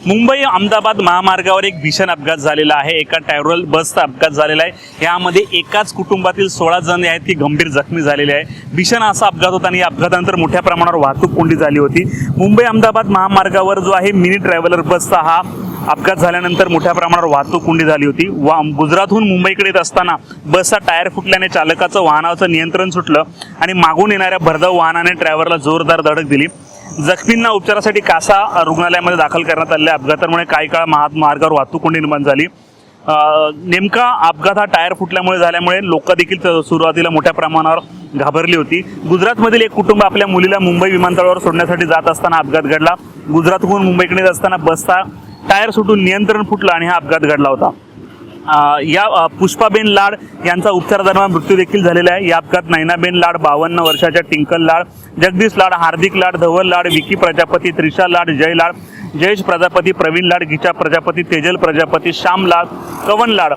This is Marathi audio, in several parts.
मुंबई अहमदाबाद महामार्गावर एक भीषण अपघात झालेला आहे। एका ट्रॅव्हल बसचा अपघात झालेला आहे। यामध्ये एकाच कुटुंबातील 16 जण आहेत ती गंभीर जखमी झालेली आहे। भीषण असा अपघात होता आणि या अपघातानंतर मोठ्या प्रमाणावर वाहतूक कोंडी झाली होती। मुंबई अहमदाबाद महामार्गावर जो आहे मिनी ट्रॅव्हलर बसचा हा अपघात झाल्यानंतर मोठ्या प्रमाणावर वाहतूक कोंडी झाली होती। गुजरातहून मुंबईकडे येत असताना बसचा टायर फुटल्याने चालकाचं वाहनाचं नियंत्रण सुटलं आणि मागून येणाऱ्या भरधाव वाहनाने ड्रायव्हरला जोरदार धडक दिली। जखमींना उपचारासाठी कासा रुग्णालयामध्ये दाखल करण्यात आले। अपघातामुळे काही काळ मार्गावर वाहतूक कोंडी निर्माण झाली। नेमका अपघात हा टायर फुटल्यामुळे झाल्यामुळे लोक देखील सुरुवातीला मोठ्या प्रमाणावर घाबरली होती। गुजरातमधील एक कुटुंब आपल्या मुलीला मुंबई विमानतळावर सोडण्यासाठी जात असताना अपघात घडला। गुजरातहून मुंबईकडे येत असताना बसचा टायर सुटून नियंत्रण फुटलं आणि हा अपघात घडला होता। या पुष्पाबेन लाड यांचा उपचारादरम्यान मृत्यू देखील झालेला आहे। या अपघात नैनाबेन लाड 52 वर्षाच्या, टिंकल लाड, जगदीश लाड, हार्दिक लाड, धवल लाड, विकी प्रजापती, त्रिशा लाड, जय लाड, जयेश प्रजापती, प्रवीण लाड, गीचा प्रजापती, तेजल प्रजापती, श्याम लाड, कवन लाड,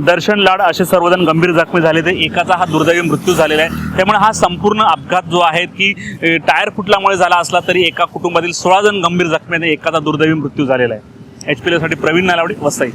दर्शन लाड असे सर्वजण गंभीर जखमी झाले। ते एकाचा हा दुर्दैवी मृत्यू झालेला आहे। त्यामुळे हा संपूर्ण अपघात जो आहे की टायर फुटल्यामुळे झाला असला तरी एका कुटुंबातील 16 जण गंभीर जखमी आहेत, एकाचा दुर्दैवी मृत्यू झालेला आहे। HPL साठी प्रवीण नालावडे, वसई।